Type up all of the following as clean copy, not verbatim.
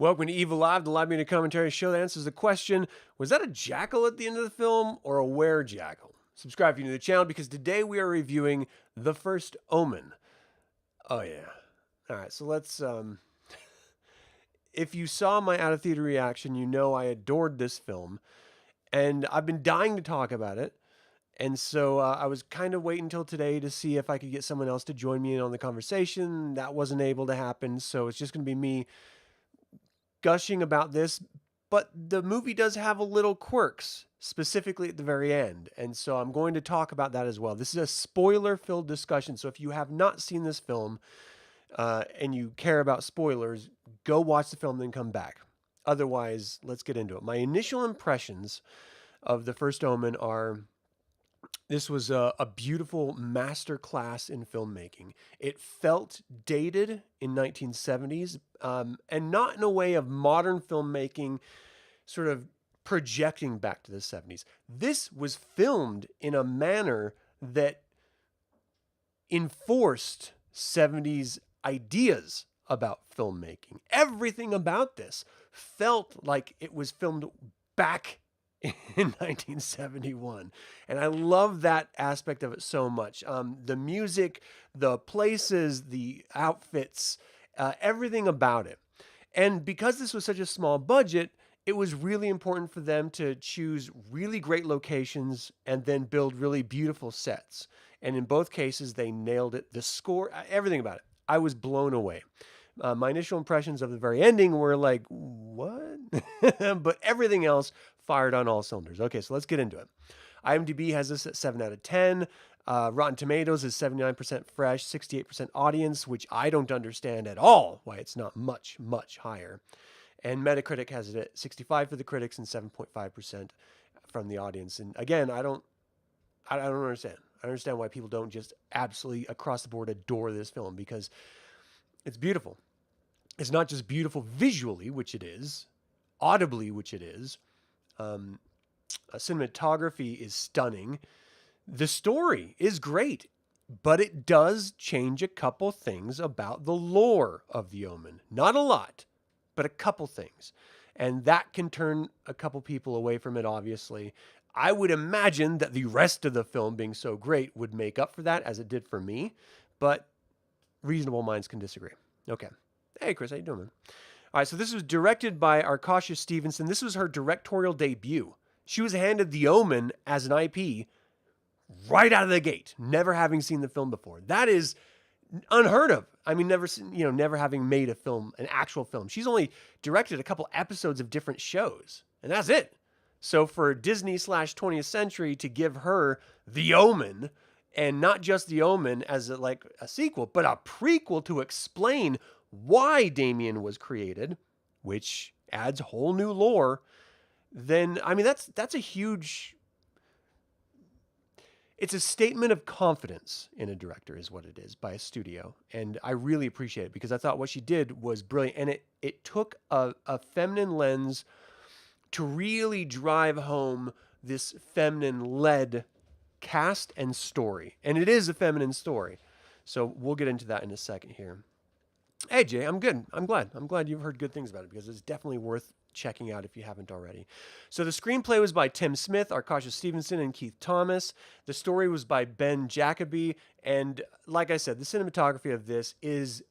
Welcome to Evilive, the live media commentary show that answers the question, was that a jackal at the end of the film or a were-jackal? Subscribe if you're new to the channel because today we are reviewing The First Omen. Oh yeah. Alright, so let's, if you saw my out-of-theater reaction, you know I adored this film. And I've been dying to talk about it. And so I was kind of waiting until today to see if I could get someone else to join me in on the conversation. That wasn't able to happen, so it's just going to be me gushing about this, but the movie does have a little quirks, specifically at the very end. And so I'm going to talk about that as well. This is a spoiler-filled discussion, so if you have not seen this film and you care about spoilers, go watch the film, then come back. Otherwise, let's get into it. My initial impressions of The First Omen are, this was a beautiful master class in filmmaking. It felt dated in 1970s, and not in a way of modern filmmaking sort of projecting back to the 70s. This was filmed in a manner that enforced 70s ideas about filmmaking. Everything about this felt like it was filmed back in 1971. And I love that aspect of it so much. The music, the places, the outfits, everything about it. And because this was such a small budget, it was really important for them to choose really great locations and then build really beautiful sets. And in both cases, they nailed it. The score, everything about it. I was blown away. My initial impressions of the very ending were like, what? But everything else fired on all cylinders. Okay, so let's get into it. IMDb has this at 7 out of 10. Rotten Tomatoes is 79% fresh, 68% audience, which I don't understand at all why it's not much, much higher. And Metacritic has it at 65 for the critics and 7.5% from the audience. And again, I don't understand. I understand why people don't just absolutely across the board adore this film, because it's beautiful. It's not just beautiful visually, which it is, audibly, which it is. Cinematography is stunning. The story is great, but it does change a couple things about the lore of the Omen. Not a lot, but a couple things. And that can turn a couple people away from it, obviously. I would imagine that the rest of the film being so great would make up for that, as it did for me. But reasonable minds can disagree. Okay. Hey, Chris, how you doing, man? All right, so this was directed by Arkasha Stevenson. This was her directorial debut. She was handed The Omen as an IP right out of the gate, never having seen the film before. That is unheard of. I mean, never having made a film, an actual film. She's only directed a couple episodes of different shows, and that's it. So for Disney/20th Century to give her The Omen, and not just The Omen as a sequel, but a prequel to explain why Damien was created, which adds whole new lore, then, I mean, that's a huge... It's a statement of confidence in a director is what it is, by a studio. And I really appreciate it, because I thought what she did was brilliant. And it took a feminine lens to really drive home this feminine-led cast and story. And it is a feminine story. So we'll get into that in a second here. Hey, Jay, I'm good. I'm glad you've heard good things about it, because it's definitely worth checking out if you haven't already. So the screenplay was by Tim Smith, Arkasha Stevenson, and Keith Thomas. The story was by Ben Jacoby. And like I said, the cinematography of this is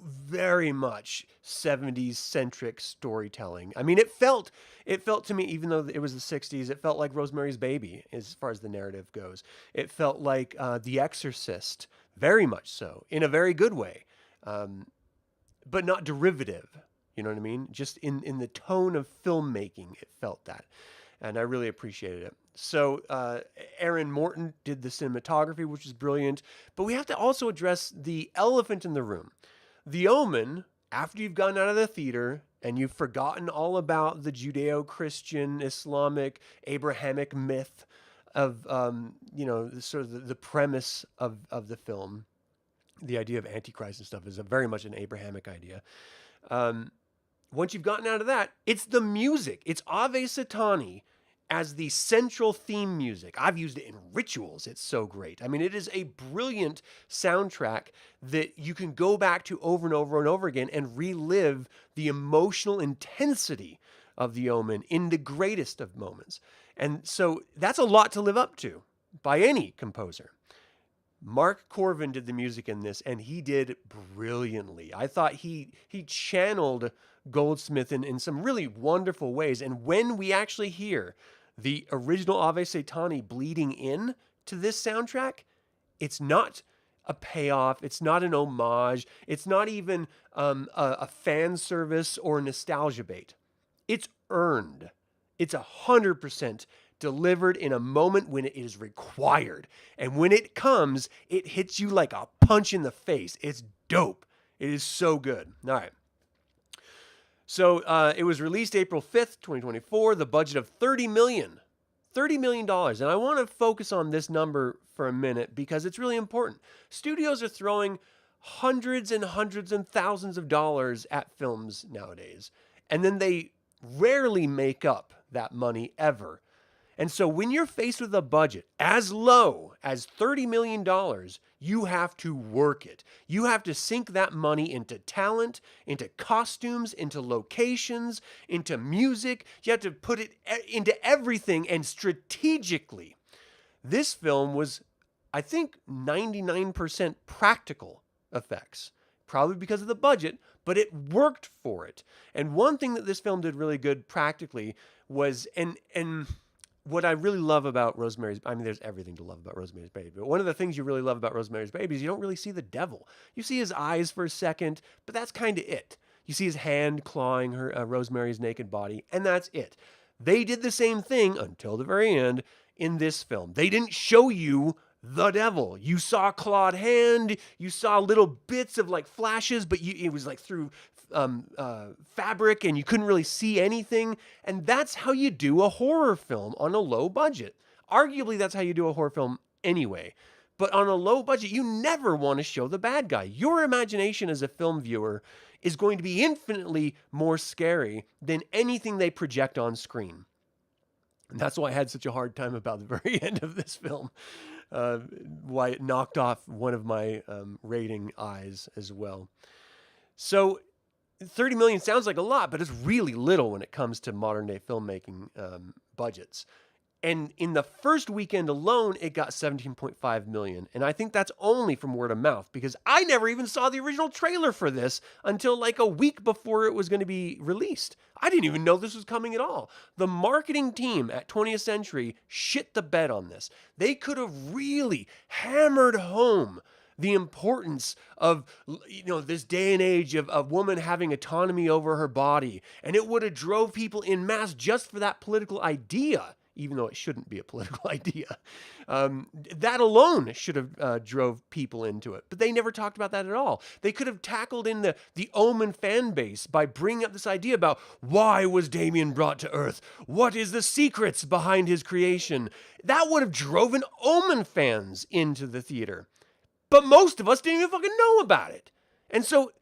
very much 70s-centric storytelling. I mean, it felt to me, even though it was the 60s, it felt like Rosemary's Baby as far as the narrative goes. It felt like The Exorcist, very much so, in a very good way. But not derivative, you know what I mean? Just in the tone of filmmaking, it felt that. And I really appreciated it. So Aaron Morton did the cinematography, which is brilliant. But we have to also address the elephant in the room. The Omen, after you've gotten out of the theater and you've forgotten all about the Judeo-Christian, Islamic, Abrahamic myth of, sort of the premise of the film, the idea of Antichrist and stuff is very much an Abrahamic idea. Once you've gotten out of that, it's the music. It's Ave Satani as the central theme music. I've used it in rituals. It's so great. I mean, it is a brilliant soundtrack that you can go back to over and over and over again and relive the emotional intensity of the Omen in the greatest of moments. And so that's a lot to live up to by any composer. Mark Corvin did the music in this, and he did brilliantly. I thought he channeled Goldsmith in some really wonderful ways. And when we actually hear the original Ave Satani bleeding in to this soundtrack, it's not a payoff. It's not an homage. It's not even a fan service or nostalgia bait. It's earned. It's 100% delivered in a moment when it is required. And when it comes, it hits you like a punch in the face. It's dope. It is so good. All right. So it was released April 5th, 2024. The budget of $30 million. $30 million. And I want to focus on this number for a minute because it's really important. Studios are throwing hundreds and hundreds and thousands of dollars at films nowadays. And then they rarely make up that money ever. And so when you're faced with a budget as low as $30 million, you have to work it. You have to sink that money into talent, into costumes, into locations, into music. You have to put it into everything and strategically. This film was, I think, 99% practical effects, probably because of the budget, but it worked for it. And one thing that this film did really good practically was, and what I really love about Rosemary's, I mean, there's everything to love about Rosemary's Baby, but one of the things you really love about Rosemary's Baby is you don't really see the devil. You see his eyes for a second, but that's kind of it. You see his hand clawing her Rosemary's naked body, and that's it. They did the same thing until the very end in this film. They didn't show you the devil. You saw a clawed hand, you saw little bits of like flashes, but it was like through fabric and you couldn't really see anything. And that's how you do a horror film on a low budget. Arguably, that's how you do a horror film anyway. But on a low budget, you never want to show the bad guy. Your imagination as a film viewer is going to be infinitely more scary than anything they project on screen. And that's why I had such a hard time about the very end of this film. Why it knocked off one of my rating eyes as well. So 30 million sounds like a lot, but it's really little when it comes to modern day filmmaking budgets. And in the first weekend alone, it got 17.5 million. And I think that's only from word of mouth because I never even saw the original trailer for this until like a week before it was going to be released. I didn't even know this was coming at all. The marketing team at 20th Century shit the bed on this. They could have really hammered home the importance of, this day and age of a woman having autonomy over her body. And it would have drove people in mass just for that political idea, even though it shouldn't be a political idea. That alone should have drove people into it. But they never talked about that at all. They could have tackled in the Omen fan base by bringing up this idea about why was Damien brought to Earth? What is the secrets behind his creation? That would have driven Omen fans into the theater. But most of us didn't even fucking know about it. And so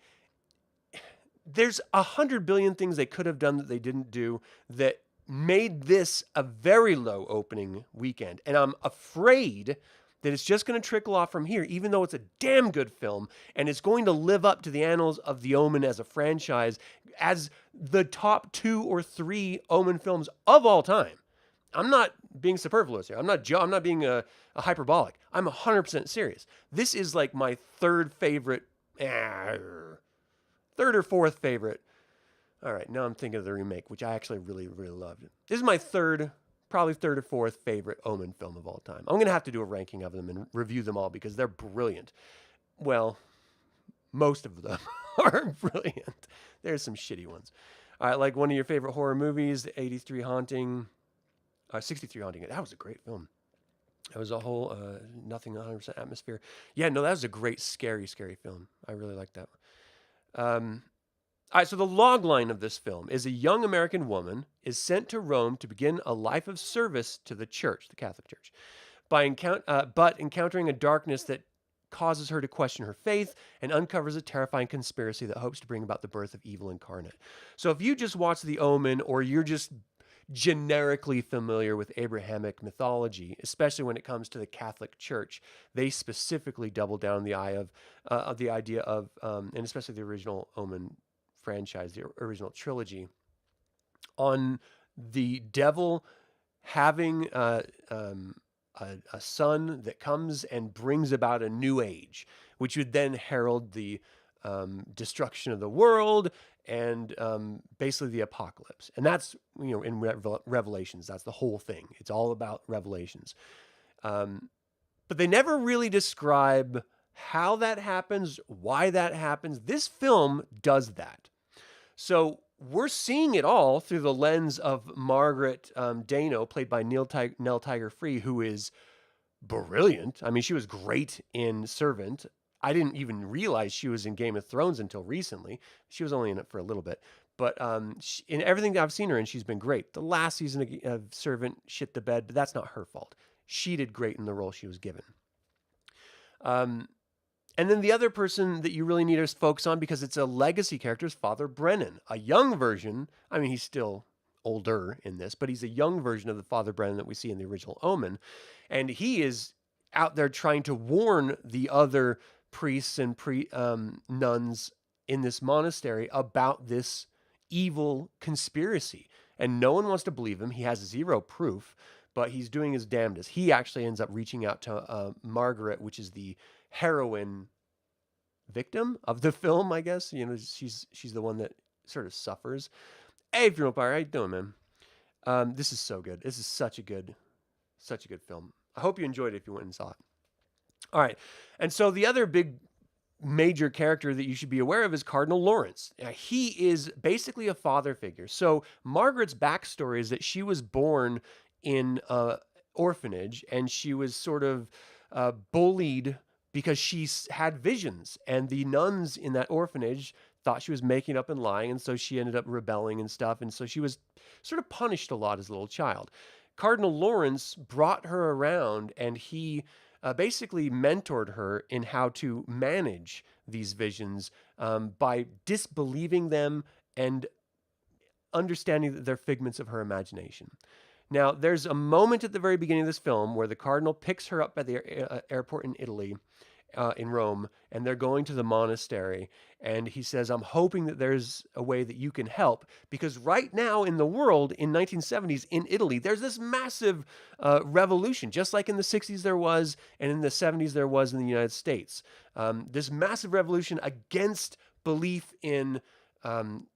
there's 100 billion things they could have done that they didn't do that made this a very low opening weekend. And I'm afraid that it's just going to trickle off from here, even though it's a damn good film and it's going to live up to the annals of the Omen as a franchise as the top 2 or 3 Omen films of all time. I'm not being superfluous here. I'm not being a hyperbolic. I'm 100% serious. This is like my third or fourth favorite. All right, now I'm thinking of the remake, which I actually really, really loved. This is my probably third or fourth favorite Omen film of all time. I'm going to have to do a ranking of them and review them all because they're brilliant. Well, most of them are brilliant. There's some shitty ones. All right, like one of your favorite horror movies, the 63 Haunting. 63 Haunting. That was a great film. That was a whole nothing 100% atmosphere. Yeah, no, that was a great, scary, scary film. I really liked that one. All right, so the log line of this film is a young American woman is sent to Rome to begin a life of service to the church, the Catholic Church, but encountering a darkness that causes her to question her faith and uncovers a terrifying conspiracy that hopes to bring about the birth of evil incarnate. So if you just watch The Omen or you're just generically familiar with Abrahamic mythology, especially when it comes to the Catholic Church. They specifically double down on the idea of, and especially the original Omen franchise, the original trilogy, on the devil having a son that comes and brings about a new age, which would then herald the destruction of the world and basically the apocalypse. And that's, in Revelations, that's the whole thing. It's all about Revelations. But they never really describe how that happens, why that happens. This film does that. So we're seeing it all through the lens of Margaret Dano, played by Nell Tiger Free, who is brilliant. I mean, she was great in Servant. I didn't even realize she was in Game of Thrones until recently. She was only in it for a little bit. But in everything that I've seen her in, she's been great. The last season of Servant shit the bed, but that's not her fault. She did great in the role she was given. And then the other person that you really need to focus on, because it's a legacy character, is Father Brennan, a young version. I mean, he's still older in this, but he's a young version of the Father Brennan that we see in the original Omen. And he is out there trying to warn the other priests and nuns in this monastery about this evil conspiracy. And no one wants to believe him. He has zero proof, but he's doing his damnedest. He actually ends up reaching out to Margaret, which is the heroine victim of the film, I guess. She's the one that sort of suffers. Hey, Funeral Pyre, how you doing, man? This is so good. This is such a good film. I hope you enjoyed it if you went and saw it. All right. And so the other big major character that you should be aware of is Cardinal Lawrence. He is basically a father figure. So Margaret's backstory is that she was born in an orphanage, and she was sort of bullied because she had visions, and the nuns in that orphanage thought she was making up and lying, and so she ended up rebelling and stuff, and so she was sort of punished a lot as a little child. Cardinal Lawrence brought her around, and he basically mentored her in how to manage these visions by disbelieving them and understanding that they're figments of her imagination. Now, there's a moment at the very beginning of this film where the cardinal picks her up at the airport in Italy, in Rome, and they're going to the monastery. And he says, I'm hoping that there's a way that you can help, because right now in the world, in 1970s, in Italy, there's this massive revolution, just like in the 60s there was, and in the 70s there was in the United States. This massive revolution against belief in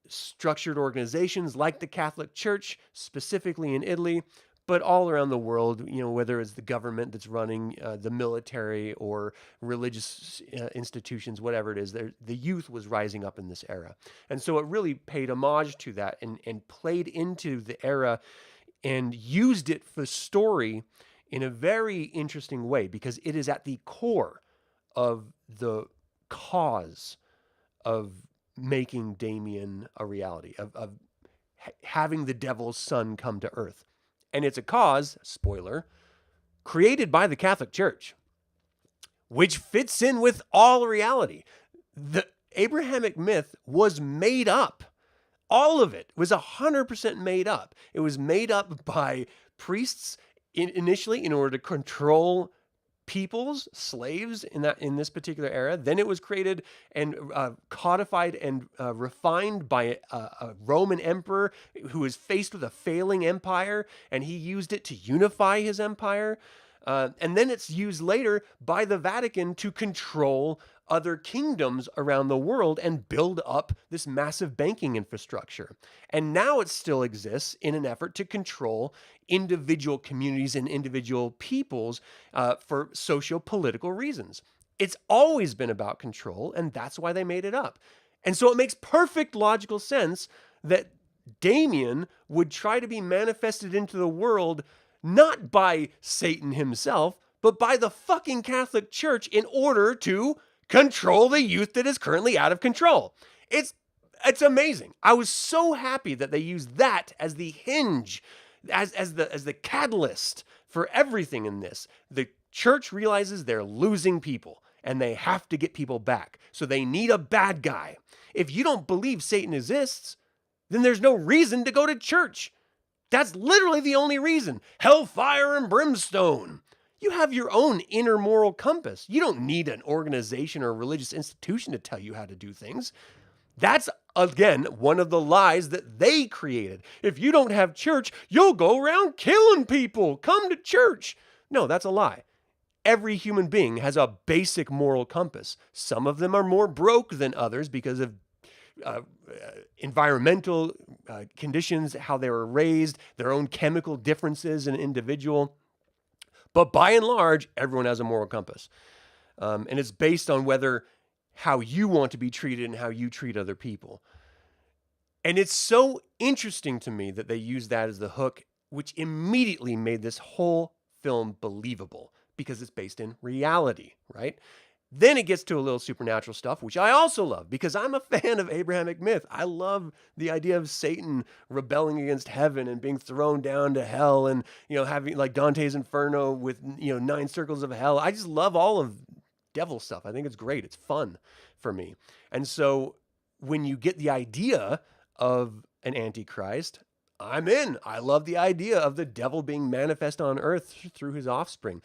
structured organizations like the Catholic Church, specifically in Italy, but all around the world, whether it's the government that's running the military or religious institutions, whatever it is, the youth was rising up in this era. And so it really paid homage to that and played into the era and used it for story in a very interesting way, because it is at the core of the cause of making Damien a reality, of having the devil's son come to earth. And it's a cause, spoiler, created by the Catholic Church, which fits in with all reality. The Abrahamic myth was made up. All of it was 100% made up. It was made up by priests initially in order to control peoples, slaves in this particular era. Then it was created and codified and refined by a Roman emperor who was faced with a failing empire, and he used it to unify his empire. And then it's used later by the Vatican to control other kingdoms around the world and build up this massive banking infrastructure. And now it still exists in an effort to control individual communities and individual peoples for socio-political reasons. It's always been about control, and that's why they made it up. And so it makes perfect logical sense that Damien would try to be manifested into the world not by Satan himself, but by the fucking Catholic Church in order to control the youth that is currently out of control. It's amazing. I was so happy that they used that as the hinge, as the catalyst for everything in this. The church realizes they're losing people and they have to get people back. So they need a bad guy. If you don't believe Satan exists, then there's no reason to go to church. That's literally the only reason. Hellfire and brimstone. You have your own inner moral compass. You don't need an organization or a religious institution to tell you how to do things. That's, again, one of the lies that they created. If you don't have church, you'll go around killing people. Come to church. No, that's a lie. Every human being has a basic moral compass. Some of them are more broke than others because of environmental conditions, how they were raised, their own chemical differences in an individual. But by and large, everyone has a moral compass. And it's based on how you want to be treated and how you treat other people. And it's so interesting to me that they use that as the hook, which immediately made this whole film believable because it's based in reality, right? Then it gets to a little supernatural stuff, which I also love because I'm a fan of Abrahamic myth. I love the idea of Satan rebelling against heaven and being thrown down to hell and, having like Dante's Inferno with, 9 circles of hell. I just love all of devil stuff. I think it's great. It's fun for me. And so when you get the idea of an antichrist, I'm in. I love the idea of the devil being manifest on earth through his offspring.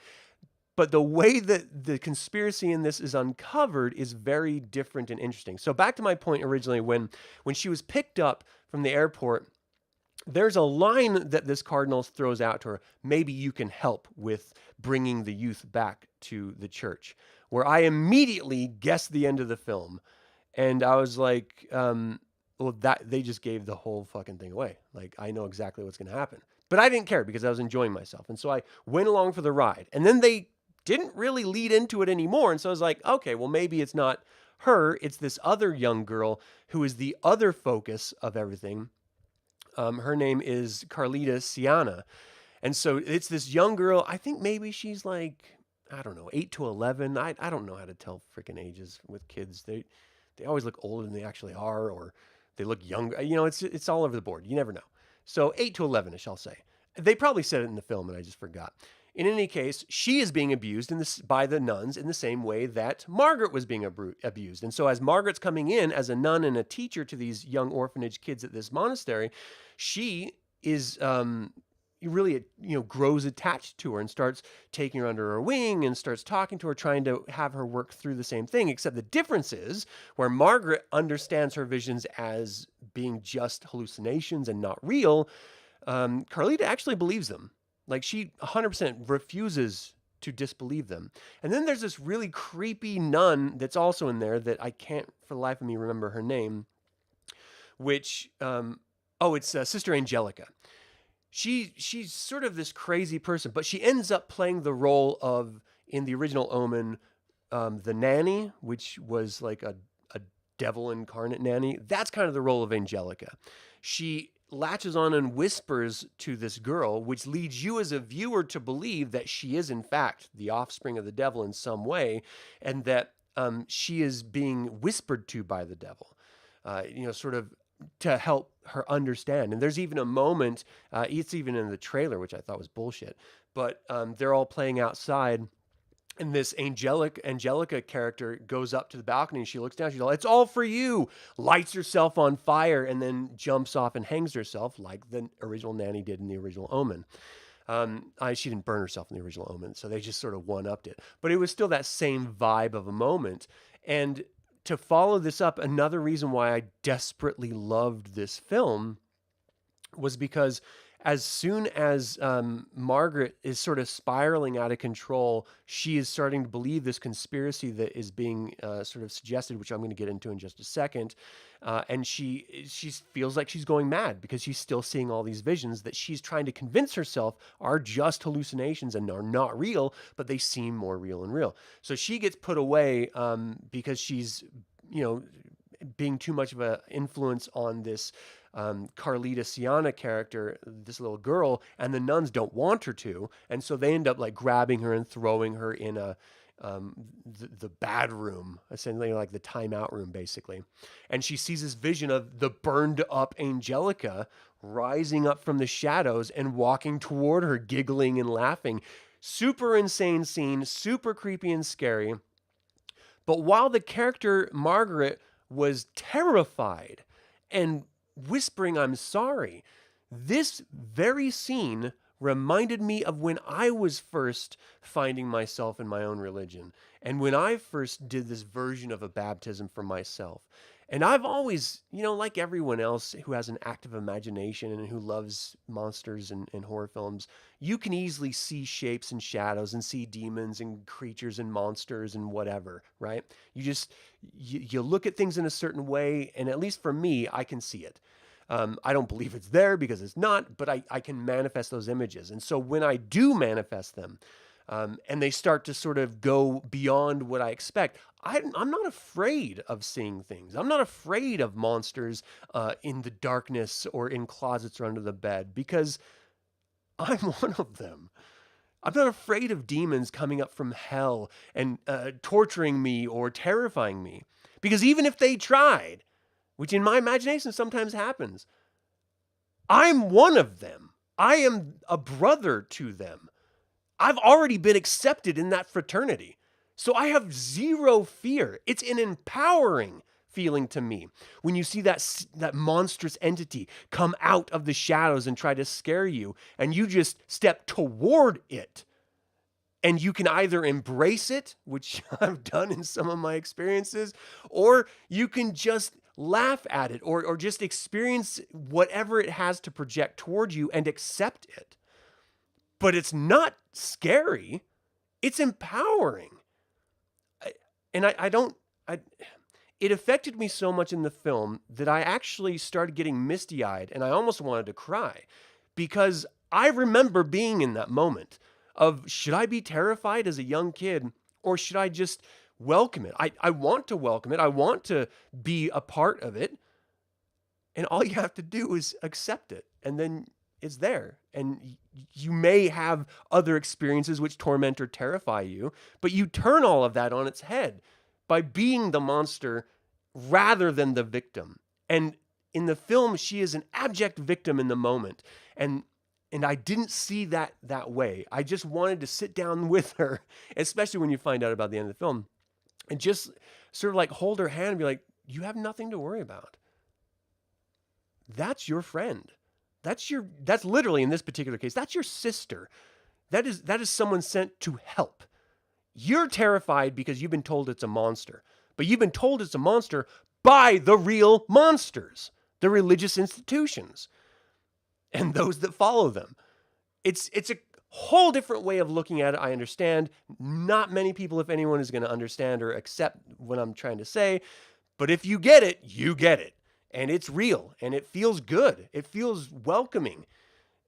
But the way that the conspiracy in this is uncovered is very different and interesting. So back to my point originally, when she was picked up from the airport, there's a line that this cardinal throws out to her. Maybe you can help with bringing the youth back to the church, where I immediately guessed the end of the film. And I was like, that they just gave the whole fucking thing away. Like, I know exactly what's going to happen. But I didn't care because I was enjoying myself. And so I went along for the ride. And then they didn't really lead into it anymore. And so I was like, okay, well, maybe it's not her. It's this other young girl who is the other focus of everything. Her name is Carlita Siana. And so it's this young girl. I think maybe she's like, I don't know, 8 to 11. I don't know how to tell freaking ages with kids. They always look older than they actually are, or they look younger. It's all over the board. You never know. So 8 to 11-ish, I'll say. They probably said it in the film and I just forgot. In any case, she is being abused by the nuns in the same way that Margaret was being abused. And so as Margaret's coming in as a nun and a teacher to these young orphanage kids at this monastery, she is really, grows attached to her and starts taking her under her wing and starts talking to her, trying to have her work through the same thing. Except the difference is where Margaret understands her visions as being just hallucinations and not real, Carlita actually believes them. Like, she 100% refuses to disbelieve them. And then there's this really creepy nun that's also in there that I can't for the life of me remember her name, which, it's Sister Angelica. She's sort of this crazy person, but she ends up playing the role of, in the original Omen, the nanny, which was like a devil incarnate nanny. That's kind of the role of Angelica. She latches on and whispers to this girl, which leads you as a viewer to believe that she is in fact the offspring of the devil in some way, and that she is being whispered to by the devil, sort of to help her understand. And there's even a moment, it's even in the trailer, which I thought was bullshit, but they're all playing outside. And this Angelica character goes up to the balcony and she looks down. She's like, "It's all for you," lights herself on fire and then jumps off and hangs herself like the original nanny did in the original Omen. She didn't burn herself in the original Omen, so they just sort of one-upped it. But it was still that same vibe of a moment. And to follow this up, another reason why I desperately loved this film was because as soon as Margaret is sort of spiraling out of control, she is starting to believe this conspiracy that is being sort of suggested, which I'm going to get into in just a second. And she feels like she's going mad because she's still seeing all these visions that she's trying to convince herself are just hallucinations and are not real, but they seem more real and real. So she gets put away because she's, being too much of an influence on this Carlita Siana character, this little girl, and the nuns don't want her to, and so they end up like grabbing her and throwing her in the bad room, essentially like the timeout room, basically. And she sees this vision of the burned up Angelica rising up from the shadows and walking toward her, giggling and laughing. Super insane scene, super creepy and scary. But while the character Margaret was terrified and whispering, "I'm sorry," This very scene reminded me of when I was first finding myself in my own religion and when I first did this version of a baptism for myself. And I've always, like everyone else who has an active imagination and who loves monsters and horror films, you can easily see shapes and shadows and see demons and creatures and monsters and whatever, right? You look at things in a certain way, and at least for me, I can see it. I don't believe it's there because it's not, but I can manifest those images. And so when I do manifest them, and they start to sort of go beyond what I expect, I'm not afraid of seeing things. I'm not afraid of monsters in the darkness or in closets or under the bed because I'm one of them. I'm not afraid of demons coming up from hell and torturing me or terrifying me. Because even if they tried, which in my imagination sometimes happens, I'm one of them. I am a brother to them. I've already been accepted in that fraternity. So I have zero fear. It's an empowering feeling to me when you see that monstrous entity come out of the shadows and try to scare you, and you just step toward it. And you can either embrace it, which I've done in some of my experiences, or you can just laugh at it or just experience whatever it has to project toward you and accept it. But it's not scary. It's empowering. It affected me so much in the film that I actually started getting misty-eyed and I almost wanted to cry because I remember being in that moment of, should I be terrified as a young kid or should I just welcome it? I want to welcome it. I want to be a part of it. And all you have to do is accept it. And then it's there. And you may have other experiences which torment or terrify you, but you turn all of that on its head by being the monster rather than the victim. And in the film, she is an abject victim in the moment. And I didn't see that way. I just wanted to sit down with her, especially when you find out about the end of the film, and just sort of like hold her hand and be like, you have nothing to worry about. That's your friend. That's literally, in this particular case, that's your sister. That is someone sent to help. You're terrified because you've been told it's a monster, but you've been told it's a monster by the real monsters, the religious institutions, and those that follow them. It's a whole different way of looking at it. I understand not many people, if anyone, is going to understand or accept what I'm trying to say, but if you get it, you get it. And it's real, and it feels good. It feels welcoming.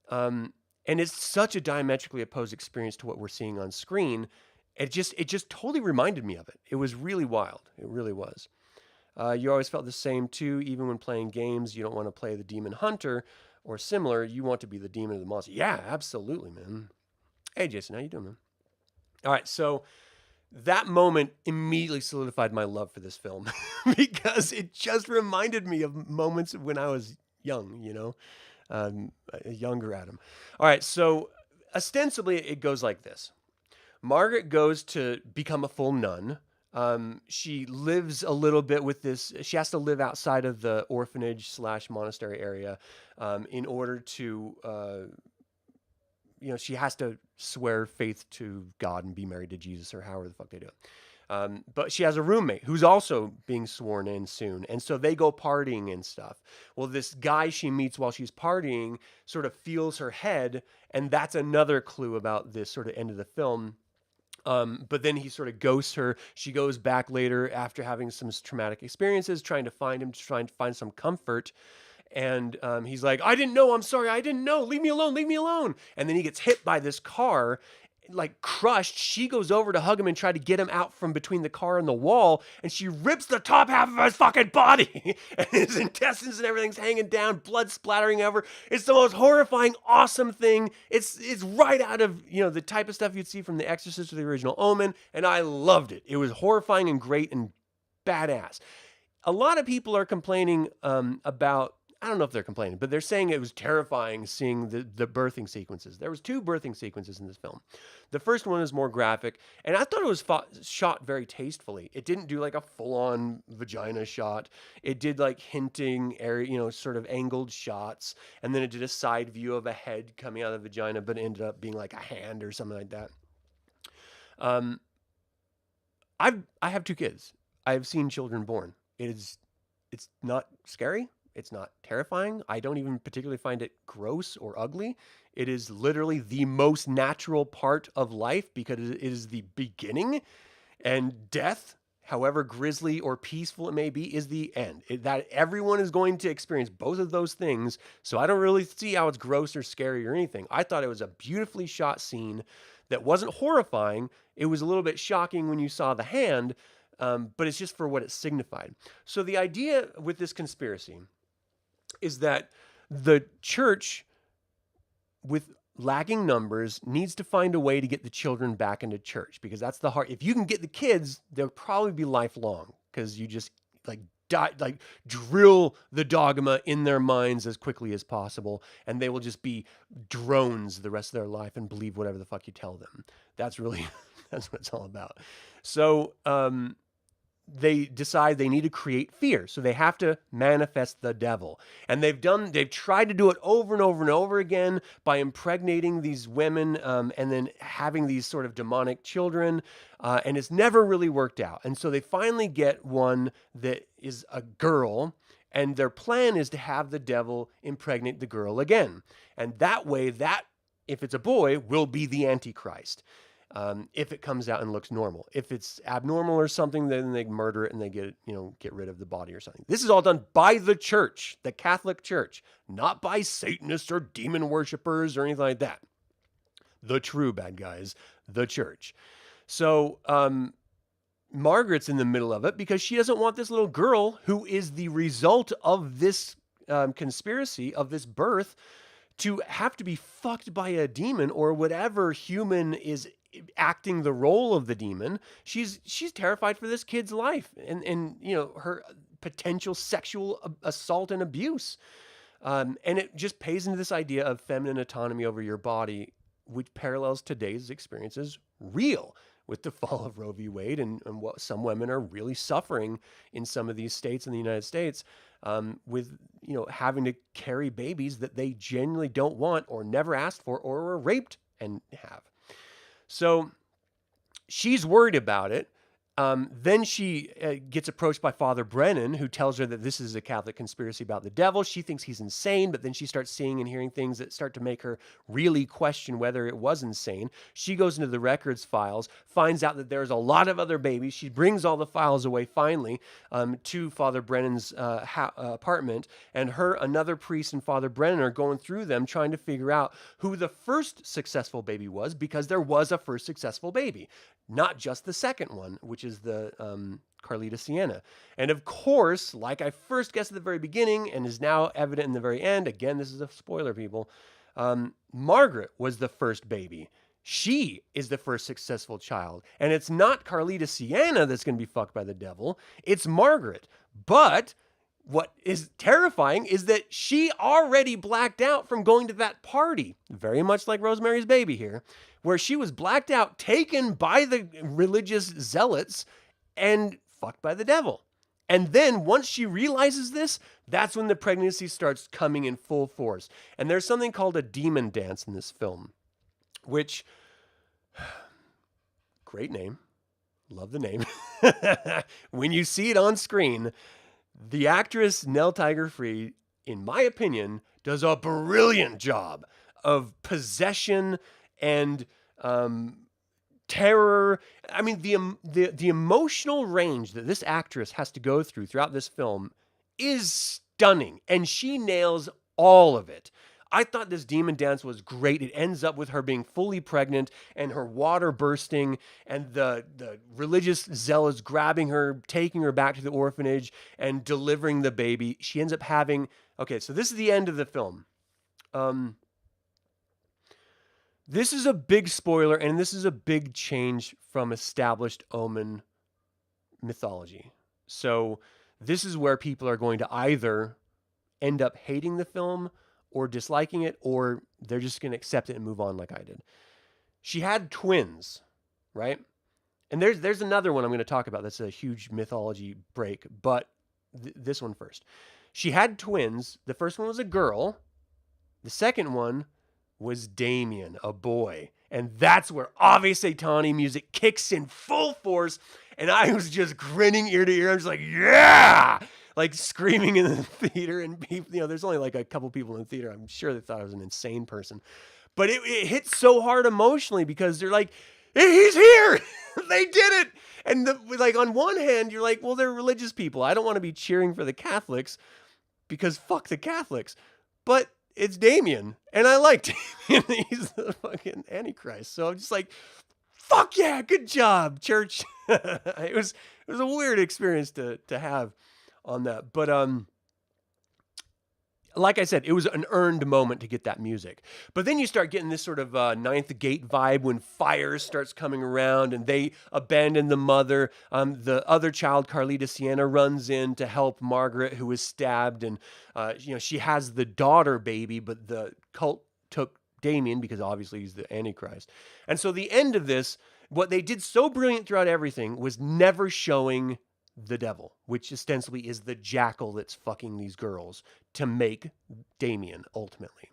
And it's such a diametrically opposed experience to what we're seeing on screen. It just totally reminded me of it. It was really wild. It really was. You always felt the same too, even when playing games. You don't want to play the demon hunter or similar. You want to be the demon or the monster. Yeah, absolutely, man. Hey, Jason, how you doing, man? All right, so that moment immediately solidified my love for this film because it just reminded me of moments when I was young, a younger Adam. All right, so ostensibly it goes like this. Margaret goes to become a full nun. She lives a little bit with this. She has to live outside of the orphanage / monastery area in order to, she has to swear faith to God and be married to Jesus or however the fuck they do it. But she has a roommate who's also being sworn in soon. And so they go partying and stuff. Well, this guy she meets while she's partying sort of feels her head. And that's another clue about this sort of end of the film. But then he sort of ghosts her. She goes back later after having some traumatic experiences, trying to find him, trying to find some comfort. And he's like, I didn't know. I'm sorry. I didn't know. Leave me alone. Leave me alone. And then he gets hit by this car, like crushed. She goes over to hug him and try to get him out from between the car and the wall. And she rips the top half of his fucking body. And his intestines and everything's hanging down, blood splattering over. It's the most horrifying, awesome thing. It's right out of, the type of stuff you'd see from The Exorcist or the original Omen. And I loved it. It was horrifying and great and badass. A lot of people are complaining about I don't know if they're complaining, but they're saying it was terrifying seeing the birthing sequences. There was two birthing sequences in this film. The first one is more graphic, and I thought it was shot very tastefully. It didn't do like a full-on vagina shot. It did like hinting area, sort of angled shots, and then it did a side view of a head coming out of the vagina, but it ended up being like a hand or something like that. Um, I have two kids. I've seen children born. It's not scary. It's not terrifying. I don't even particularly find it gross or ugly. It is literally the most natural part of life because it is the beginning, and death, however grisly or peaceful it may be, is the end. That everyone is going to experience both of those things. So I don't really see how it's gross or scary or anything. I thought it was a beautifully shot scene that wasn't horrifying. It was a little bit shocking when you saw the hand, but it's just for what it signified. So the idea with this conspiracy is that the church, with lagging numbers, needs to find a way to get the children back into church, because that's the heart. If you can get the kids, they'll probably be lifelong, because you just drill the dogma in their minds as quickly as possible, and they will just be drones the rest of their life and believe whatever the fuck you tell them. That's really that's what it's all about. So they decide they need to create fear. So they have to manifest the devil. And they've tried to do it over and over and over again by impregnating these women, and then having these sort of demonic children. And it's never really worked out. And so they finally get one that is a girl, and their plan is to have the devil impregnate the girl again. And that way, if it's a boy, will be the Antichrist. If it comes out and looks normal. If it's abnormal or something, then they murder it and they get rid of the body or something. This is all done by the church, the Catholic Church, not by Satanists or demon worshippers or anything like that. The true bad guys, the church. So Margaret's in the middle of it because she doesn't want this little girl, who is the result of this conspiracy, of this birth, to have to be fucked by a demon or whatever human is acting the role of the demon. She's terrified for this kid's life and her potential sexual assault and abuse. And it just pays into this idea of feminine autonomy over your body, which parallels today's experiences real with the fall of Roe v. Wade and what some women are really suffering in some of these states in the United States, with having to carry babies that they genuinely don't want or never asked for or were raped and have. So she's worried about it. Then she gets approached by Father Brennan, who tells her that this is a Catholic conspiracy about the devil. She thinks he's insane, but then she starts seeing and hearing things that start to make her really question whether it was insane. She goes into the records files, finds out that there's a lot of other babies. She brings all the files away finally to Father Brennan's apartment, and another priest and Father Brennan are going through them, trying to figure out who the first successful baby was, because there was a first successful baby. Not just the second one, which is the Carlita Sienna. And of course, like I first guessed at the very beginning and is now evident in the very end, again, this is a spoiler, people, Margaret was the first baby. She is the first successful child. And it's not Carlita Sienna that's going to be fucked by the devil. It's Margaret. But what is terrifying is that she already blacked out from going to that party, very much like Rosemary's Baby here, where she was blacked out, taken by the religious zealots, and fucked by the devil. And then once she realizes this, that's when the pregnancy starts coming in full force. And there's something called a demon dance in this film, which, great name, love the name. When you see it on screen, the actress Nell Tiger-Free, in my opinion, does a brilliant job of possession and terror. I mean, the emotional range that this actress has to go through throughout this film is stunning, and she nails all of it. I thought this demon dance was great. It ends up with her being fully pregnant and her water bursting and the religious zealots grabbing her, taking her back to the orphanage and delivering the baby. She ends up having... Okay, so this is the end of the film. This is a big spoiler, and this is a big change from established Omen mythology. So this is where people are going to either end up hating the film or disliking it, or they're just going to accept it and move on like I did. She had twins, right? And there's another one I'm going to talk about that's a huge mythology break, but this one first. She had twins. The first one was a girl. The second one was Damien, a boy. And that's where Ave Satani music kicks in full force. And I was just grinning ear to ear. I was like, yeah! Like screaming in the theater. And people, there's only like a couple people in the theater. I'm sure they thought I was an insane person. But it hit so hard emotionally because they're like, he's here! They did it! And like on one hand, you're like, well, they're religious people. I don't want to be cheering for the Catholics because fuck the Catholics. But it's Damien, and I like Damien. He's the fucking Antichrist. So I'm just like, fuck yeah, good job, church. It was a weird experience to have on that. But like I said, it was an earned moment to get that music. But then you start getting this sort of Ninth Gate vibe when fire starts coming around and they abandon the mother. The other child, Carlita Sienna, runs in to help Margaret, who was stabbed. And, she has the daughter baby, but the cult took Damien because obviously he's the Antichrist. And so the end of this, what they did so brilliant throughout everything was never showing the devil, which ostensibly is the jackal that's fucking these girls to make Damien ultimately.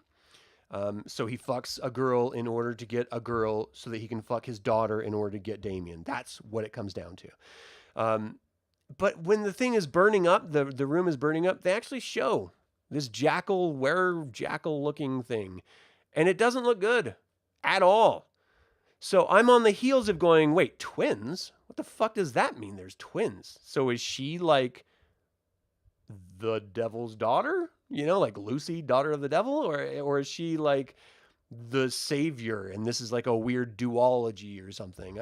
So he fucks a girl in order to get a girl so that he can fuck his daughter in order to get Damien. That's what it comes down to. But when the thing is burning up, the room is burning up, they actually show this jackal looking thing. And it doesn't look good at all. So I'm on the heels of going, wait, twins? What the fuck does that mean? There's twins. So is she like the devil's daughter? Like Lucy, daughter of the devil? Or is she like the savior and this is like a weird duology or something?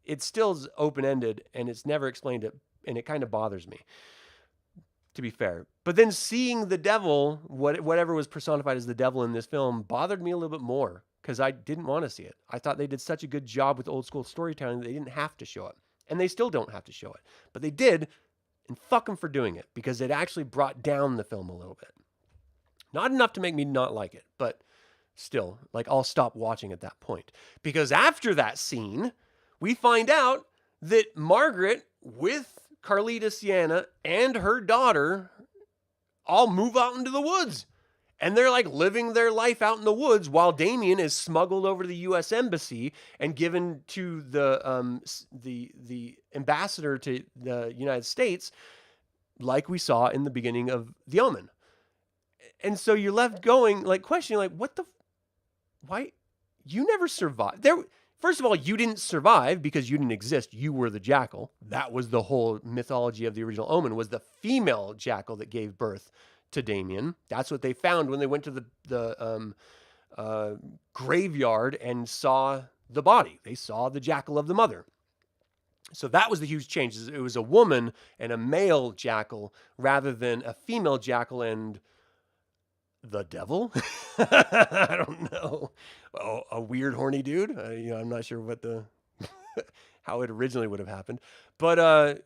It still is open-ended and it's never explained it, and it kind of bothers me, to be fair. But then seeing the devil, whatever was personified as the devil in this film, bothered me a little bit more. Because I didn't want to see it. I thought they did such a good job with old school storytelling that they didn't have to show it. And they still don't have to show it. But they did, and fuck them for doing it. Because it actually brought down the film a little bit. Not enough to make me not like it. But still, I'll stop watching at that point. Because after that scene, we find out that Margaret, with Carlita Sienna and her daughter, all move out into the woods. And they're living their life out in the woods while Damien is smuggled over to the U.S. Embassy and given to the ambassador to the United States, like we saw in the beginning of The Omen. And so you're left going, questioning, why? You never survived. First of all, you didn't survive because you didn't exist. You were the jackal. That was the whole mythology of the original Omen, was the female jackal that gave birth to Damien. That's what they found when they went to the graveyard and saw the body. They saw the jackal of the mother. So that was the huge change. It was a woman and a male jackal rather than a female jackal and the devil. I don't know. A weird horny dude. I'm not sure what how it originally would have happened, but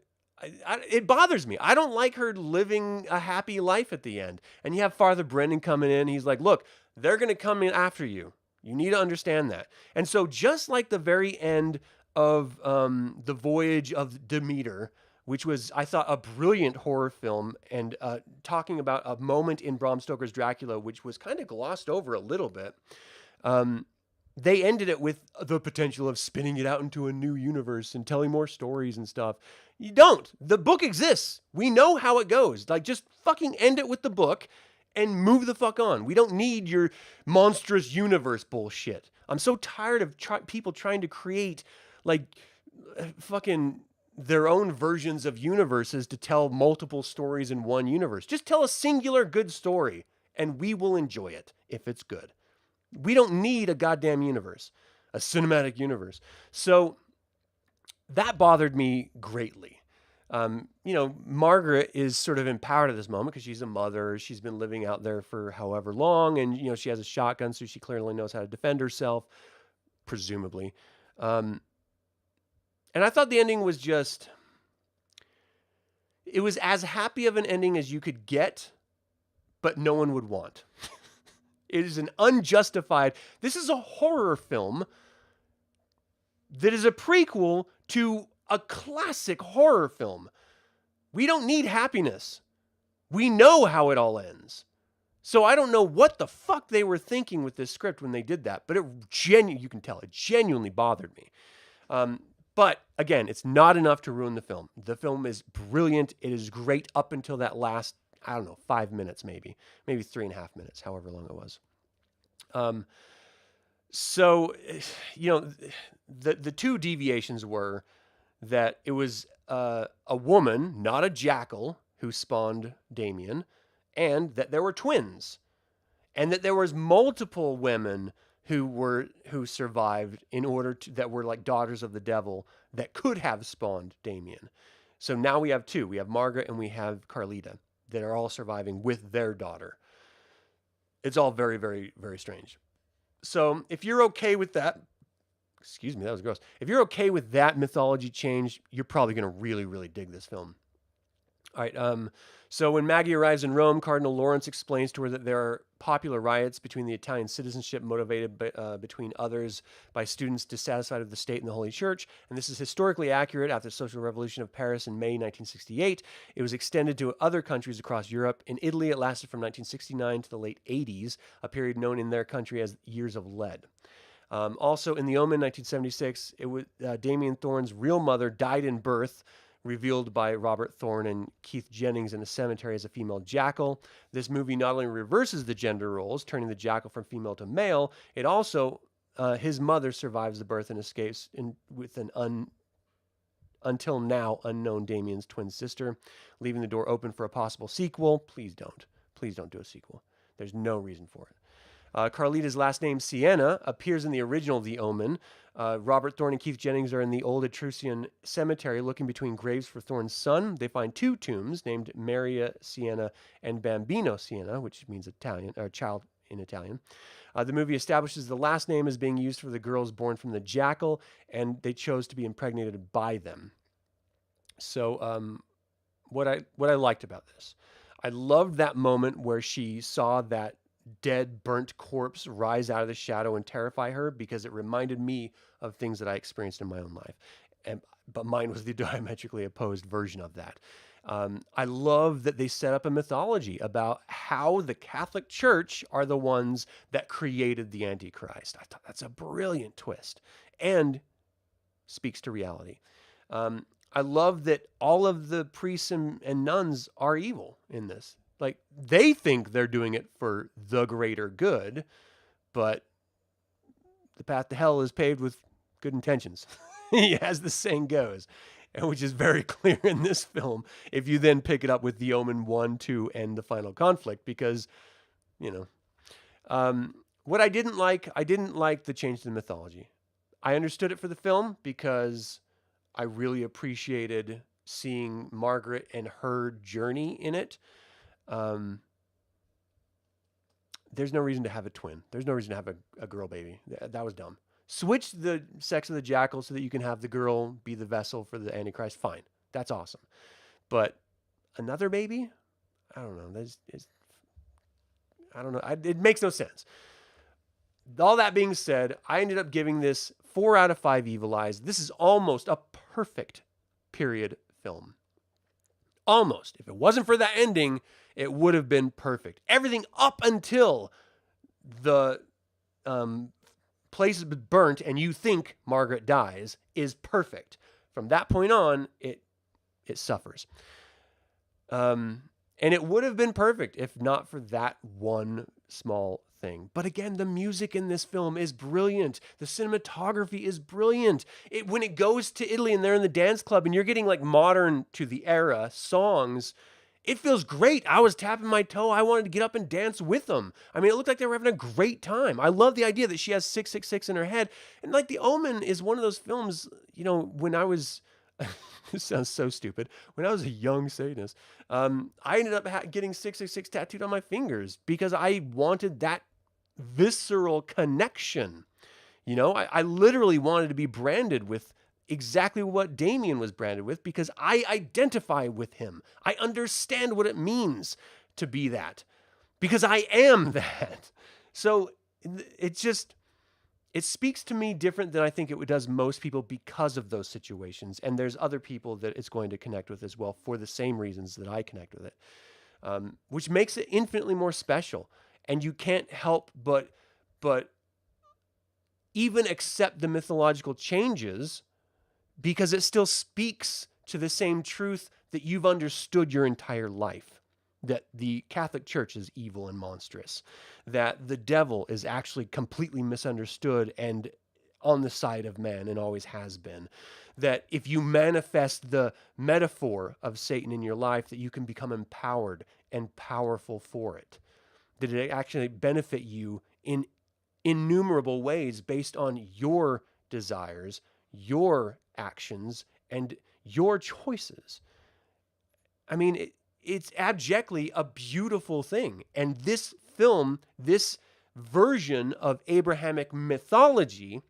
it bothers me. I don't like her living a happy life at the end. And you have Father Brennan coming in. He's like, look, they're going to come in after you. You need to understand that. And so just like the very end of The Voyage of Demeter, which was, I thought, a brilliant horror film, and talking about a moment in Bram Stoker's Dracula, which was kind of glossed over a little bit, they ended it with the potential of spinning it out into a new universe and telling more stories and stuff. You don't. The book exists. We know how it goes. Just fucking end it with the book and move the fuck on. We don't need your monstrous universe bullshit. I'm so tired of people trying to create fucking their own versions of universes to tell multiple stories in one universe. Just tell a singular good story and we will enjoy it if it's good. We don't need a goddamn universe, a cinematic universe. So that bothered me greatly. Margaret is sort of empowered at this moment because she's a mother. She's been living out there for however long. And, she has a shotgun, so she clearly knows how to defend herself, presumably. And I thought the ending was it was as happy of an ending as you could get but no one would want. It is an unjustified... This is a horror film that is a prequel to a classic horror film. We don't need happiness. We know how it all ends. So I don't know what the fuck they were thinking with this script when they did that, but you can tell it genuinely bothered me. But again, it's not enough to ruin the film. The film is brilliant. It is great up until that last, 5 minutes maybe 3.5 minutes, however long it was. So, the two deviations were that it was a woman, not a jackal, who spawned Damien, and that there were twins, and that there was multiple women who survived that were like daughters of the devil that could have spawned Damien. So now we have two. We have Margaret and we have Carlita that are all surviving with their daughter. It's all very, very, very strange. So if you're okay with that, excuse me, that was gross. If you're okay with that mythology change, you're probably going to really, really dig this film. All right. So when Maggie arrives in Rome, Cardinal Lawrence explains to her that there are popular riots between the Italian citizenship motivated between others by students dissatisfied with the state and the Holy Church. And this is historically accurate. After the Social Revolution of Paris in May 1968, it was extended to other countries across Europe. In Italy, it lasted from 1969 to the late 80s, a period known in their country as Years of Lead. Also in The Omen, 1976, it was Damien Thorne's real mother died in birth, revealed by Robert Thorne and Keith Jennings in a cemetery as a female jackal. This movie not only reverses the gender roles, turning the jackal from female to male, it also, his mother survives the birth and escapes with an until now unknown Damien's twin sister, leaving the door open for a possible sequel. Please don't. Please don't do a sequel. There's no reason for it. Carlita's last name, Sienna, appears in the original The Omen. Robert Thorne and Keith Jennings are in the old Etruscan cemetery looking between graves for Thorne's son. They find two tombs named Maria Sienna and Bambino Sienna, which means Italian, or child in Italian. The movie establishes the last name as being used for the girls born from the jackal, and they chose to be impregnated by them. So what I liked about this, I loved that moment where she saw that dead, burnt corpse rise out of the shadow and terrify her, because it reminded me of things that I experienced in my own life. But mine was the diametrically opposed version of that. I love that they set up a mythology about how the Catholic Church are the ones that created the Antichrist. I thought that's a brilliant twist and speaks to reality. I love that all of the priests and nuns are evil in this. Like, they think they're doing it for the greater good, but the path to hell is paved with good intentions, as the saying goes, and which is very clear in this film if you then pick it up with The Omen 1, 2, and the final conflict, because, what I didn't like the change to the mythology. I understood it for the film because I really appreciated seeing Margaret and her journey in it. There's no reason to have a twin. There's no reason to have a girl baby. That was dumb. Switch the sex of the jackal so that you can have the girl be the vessel for the Antichrist. Fine. That's awesome. But another baby? I don't know. I don't know. It makes no sense. All that being said, I ended up giving this 4 out of 5 evil eyes. This is almost a perfect period film. Almost. If it wasn't for that ending, it would have been perfect. Everything up until the place is burnt and you think Margaret dies is perfect. From that point on, it suffers. And it would have been perfect if not for that one small thing. But again, the music in this film is brilliant. The cinematography is brilliant. When it goes to Italy and they're in the dance club and you're getting like modern to the era songs, it feels great. I was tapping my toe. I wanted to get up and dance with them. I mean, it looked like they were having a great time. I love the idea that she has 666 in her head. And like The Omen is one of those films, when I was... This sounds so stupid. When I was a young Satanist, I ended up getting 666 tattooed on my fingers because I wanted that visceral connection. I literally wanted to be branded with exactly what Damien was branded with because I identify with him. I understand what it means to be that. because I am that. So it speaks to me different than I think it does most people because of those situations. And there's other people that it's going to connect with as well for the same reasons that I connect with it, which makes it infinitely more special. And you can't help but even accept the mythological changes because it still speaks to the same truth that you've understood your entire life. That the Catholic Church is evil and monstrous, that the devil is actually completely misunderstood and on the side of man and always has been, that if you manifest the metaphor of Satan in your life, that you can become empowered and powerful for it, that it actually benefit you in innumerable ways based on your desires, your actions, and your choices. I mean, it's abjectly a beautiful thing. And this film, this version of Abrahamic mythology,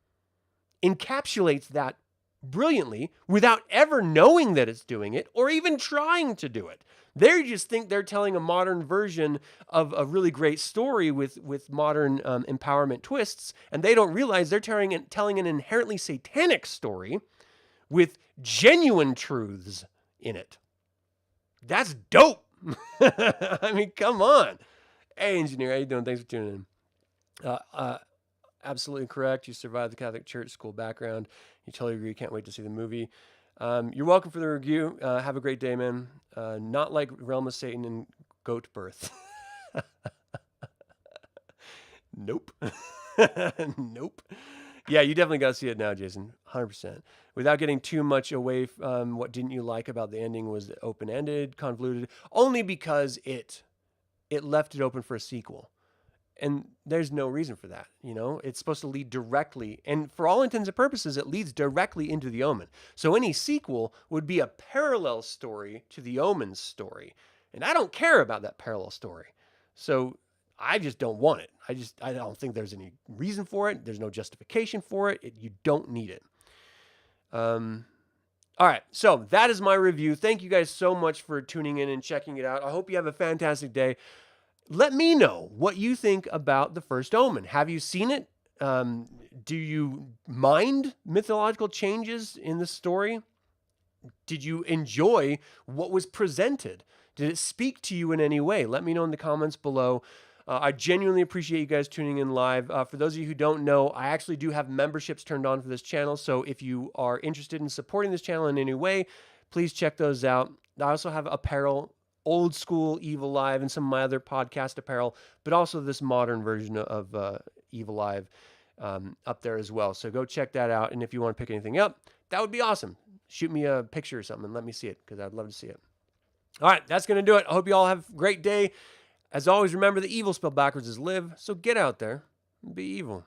encapsulates that brilliantly without ever knowing that it's doing it or even trying to do it. They just think they're telling a modern version of a really great story with modern empowerment twists, and they don't realize they're telling an inherently satanic story with genuine truths in it. That's dope. I mean, come on. Hey, engineer, how you doing? Thanks for tuning in. Absolutely correct. You survived the Catholic Church school background. You totally agree. Can't wait to see the movie. You're welcome for the review. Have a great day, man. Not like Realm of Satan and Goat Birth. Nope. Nope. Yeah, you definitely got to see it now, Jason. 100%. Without getting too much away from what didn't you like about the ending was open-ended, convoluted, only because it left it open for a sequel. And there's no reason for that, you know? It's supposed to lead directly, and for all intents and purposes, it leads directly into the Omen. So any sequel would be a parallel story to the Omen's story. And I don't care about that parallel story. So I just don't want it. I don't think there's any reason for it. There's no justification for it. You don't need it. All right, so that is my review. Thank you guys so much for tuning in and checking it out. I hope you have a fantastic day. Let me know what you think about the first Omen. Have you seen it? Do you mind mythological changes in the story? Did you enjoy what was presented? Did it speak to you in any way? Let me know in the comments below. I genuinely appreciate you guys tuning in live. For those of you who don't know, I actually do have memberships turned on for this channel. So if you are interested in supporting this channel in any way, please check those out. I also have apparel, old school Evilive and some of my other podcast apparel, but also this modern version of Evilive up there as well. So go check that out. And if you want to pick anything up, that would be awesome. Shoot me a picture or something and let me see it because I'd love to see it. All right, that's going to do it. I hope you all have a great day. As always, remember the evil spelled backwards is live, so get out there and be evil.